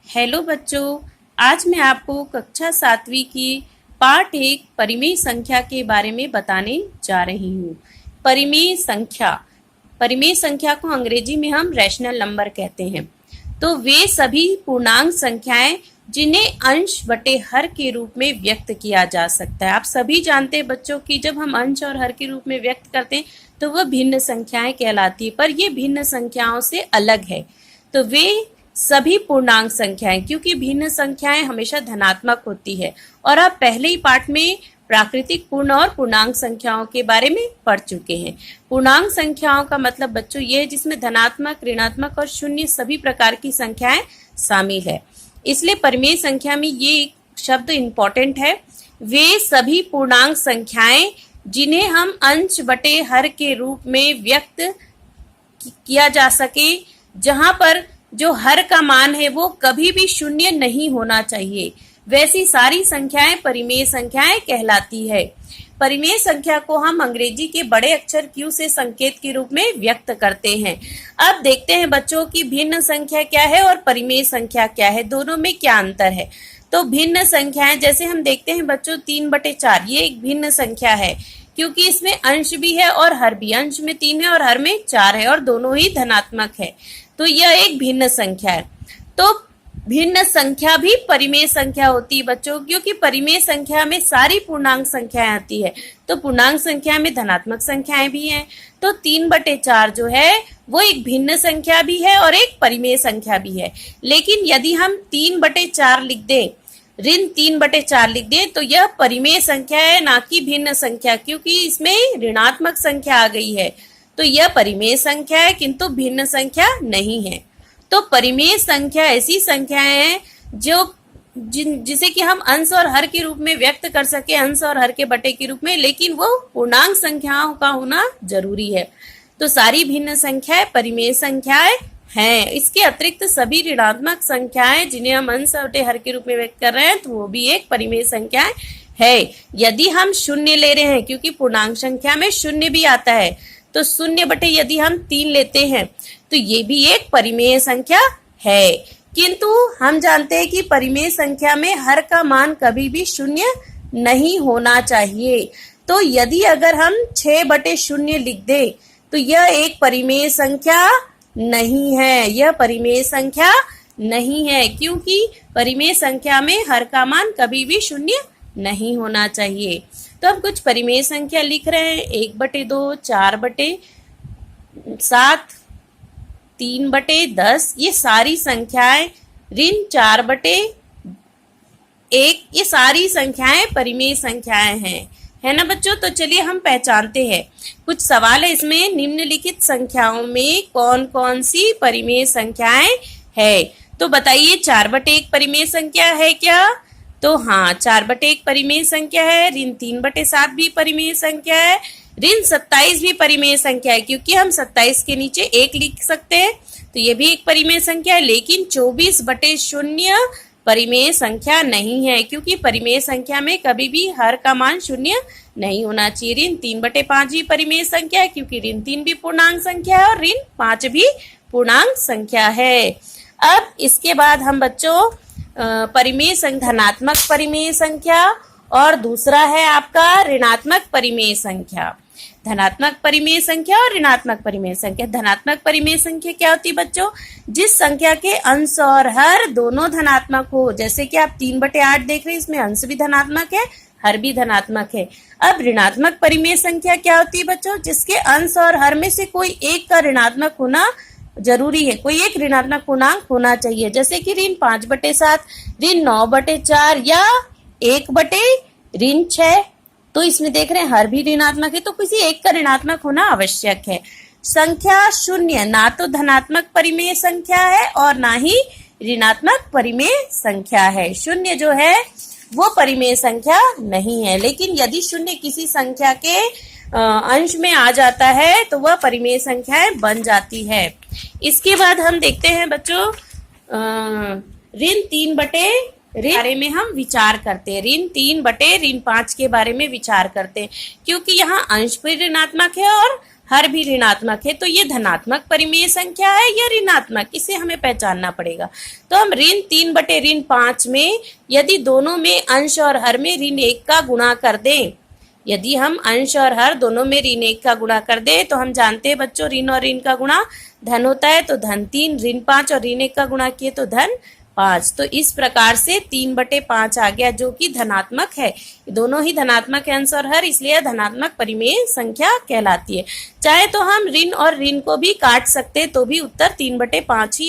Hello बच्चों, आज मैं आपको कक्षा 7वीं की पार्ट 1 परिमेय संख्या के बारे में बताने जा रही हूँ। परिमेय संख्या को अंग्रेजी में हम रैशनल नंबर कहते हैं। तो वे सभी पूर्णांक संख्याएं जिन्हें अंश बटे हर के रूप में व्यक्त किया जा सकता है। आप सभी जानते हैं बच्चों कि जब हम अंश और हर के रूप में व्यक्त करते हैं तो वह भिन्न संख्याएं कहलाती है, पर ये भिन्न संख्याओं से अलग है। तो वे सभी पूर्णांक संख्याएं, क्योंकि भिन्न संख्याएं हमेशा धनात्मक होती है और आप पहले ही पाठ में प्राकृतिक पूर्ण और पूर्णांक संख्याओं के बारे में पढ़ चुके हैं। पूर्णांक संख्याओं का मतलब बच्चों ये है जिसमें धनात्मक, ऋणात्मक और शून्य सभी प्रकार की संख्याएं शामिल है। इसलिए परिमेय संख्या में ये शब्द इंपॉर्टेंट है। वे सभी पूर्णांक संख्याएं जिन्हें हम अंश बटे हर के रूप में व्यक्त किया जा सके, जहां पर जो हर का मान है वो कभी भी शून्य नहीं होना चाहिए, वैसी सारी संख्याएं परिमेय संख्याएं कहलाती है। परिमेय संख्या को हम अंग्रेजी के बड़े अक्षर Q से संकेत के रूप में व्यक्त करते हैं। अब देखते हैं बच्चों की भिन्न संख्या क्या है और परिमेय संख्या क्या है, दोनों में क्या अंतर है। तो भिन्न संख्याएं जैसे हम देखते हैं बच्चों 3/4 ये एक भिन्न संख्या है, क्योंकि इसमें अंश भी है और हर भी। अंश में 3 है और हर में 4 है और दोनों ही धनात्मक है, तो यह एक भिन्न संख्या है। तो भिन्न संख्या भी परिमेय संख्या होती है बच्चों, क्योंकि परिमेय संख्या में सारी पूर्णांक संख्याएं आती है। तो पूर्णांक संख्या में धनात्मक संख्याएं भी हैं। तो 3/4 जो है वो एक भिन्न संख्या भी है और एक परिमेय संख्या भी है। लेकिन यदि हम 3/4 लिख दें, ऋण 3/4 लिख दें, तो यह परिमेय संख्या है, ना कि भिन्न संख्या, क्योंकि इसमें ऋणात्मक संख्या आ गई है। तो यह परिमेय संख्या है, किंतु भिन्न संख्या नहीं है। तो परिमेय संख्या ऐसी संख्याएं हैं जो जिसे कि हम अंश और हर के रूप में व्यक्त कर सके, अंश और हर के बटे के रूप में, लेकिन वो पूर्णांक संख्याओं का होना जरूरी है। तो सारी भिन्न संख्याएं परिमेय संख्याएं हैं। इसके अतिरिक्त सभी ऋणात्मक संख्याएं जिन्हें हम अंश बटे हर के रूप में व्यक्त कर रहे हैं, तो वो भी एक परिमेय संख्या है। यदि हम शून्य ले रहे हैं, क्योंकि पूर्णांक संख्या में शून्य भी आता है, तो 0 बटे यदि हम 3 लेते हैं तो ये भी एक परिमेय संख्या है। किंतु हम जानते हैं कि परिमेय संख्या में हर का मान कभी भी शून्य नहीं होना चाहिए। तो यदि अगर हम 6/0 लिख दें तो यह एक परिमेय संख्या नहीं है, यह परिमेय संख्या नहीं है, क्योंकि परिमेय संख्या में हर का मान कभी भी शून्य नहीं होना चाहिए। तो हम कुछ परिमेय संख्या लिख रहे हैं। 1/2, 4/7, 3/10, ये सारी संख्याएं, ऋण 4/1, ये सारी संख्याएं परिमेय संख्याएं हैं, है ना बच्चों। तो चलिए हम पहचानते हैं। कुछ सवाल है इसमें, निम्नलिखित संख्याओं में कौन कौन सी परिमेय संख्याएं है। तो बताइए 4/1 परिमेय संख्या है क्या? तो हाँ, 4/1 परिमेय संख्या है। ऋण 3/7 भी परिमेय संख्या है। ऋण 27 भी परिमेय संख्या है, क्योंकि हम 27 के नीचे 1 लिख सकते हैं, तो ये भी एक परिमेय संख्या है। लेकिन 24/0 परिमेय संख्या नहीं है, क्योंकि परिमेय संख्या में कभी भी हर का मान शून्य नहीं होना चाहिए। ऋण 3/5 भी परिमेय संख्या है, क्योंकि ऋण 3 भी पूर्णांक संख्या है और ऋण 5 भी पूर्णांक संख्या है। अब इसके बाद हम बच्चों परिमेय धनात्मक परिमेय संख्या और दूसरा है आपका ऋणात्मक परिमेय संख्या। धनात्मक परिमेय संख्या और ऋणात्मक परिमेय संख्या। धनात्मक परिमेय संख्या क्या होती है बच्चों? जिस संख्या के अंश और हर दोनों धनात्मक हो। जैसे कि आप 3/8 देख रहे हैं, इसमें अंश भी धनात्मक है, हर भी धनात्मक है। अब ऋणात्मक परिमेय संख्या क्या होती है बच्चों? जिसके अंश और हर में से कोई एक का ऋणात्मक होना जरूरी है, कोई एक ऋणात्मक पूर्णांक होना चाहिए। जैसे कि ऋण 5/7, ऋण 9/4 या 1/6। तो इसमें देख रहे हैं हर भी ऋणात्मक है, तो किसी एक का ऋणात्मक होना आवश्यक है। संख्या शून्य ना तो धनात्मक परिमेय संख्या है और ना ही ऋणात्मक परिमेय संख्या है। शून्य जो है वो परिमेय संख्या नहीं है, लेकिन यदि शून्य किसी संख्या के अंश में आ जाता है तो वह परिमेय संख्याएं बन जाती है। इसके बाद हम देखते हैं बच्चों ऋण 3/ऋण बारे में हम विचार करते हैं। ऋण 3/ऋण 5 के बारे में विचार करते हैं, क्योंकि यहाँ अंश भी ऋणात्मक है और हर भी ऋणात्मक है, तो ये धनात्मक परिमेय संख्या है या ऋणात्मक, इसे हमें पहचानना पड़ेगा। तो हम ऋण 3/ऋण 5 में यदि दोनों में अंश और हर में ऋण 1 का गुणा कर दें, यदि हम अंश और हर दोनों में ऋण 1 का गुणा कर दें, तो हम जानते हैं बच्चों ऋण और ऋण का गुणा धन होता है, तो धन 3, ऋण 5 और ऋण 1 का गुणा किए तो धन 5। तो इस प्रकार से 3/5 आ गया जो कि धनात्मक है। दोनों ही धनात्मक है अंश और हर, इसलिए धनात्मक परिमेय संख्या कहलाती है। चाहे तो हम ऋण और ऋण को भी काट सकते तो भी उत्तर 3/5 ही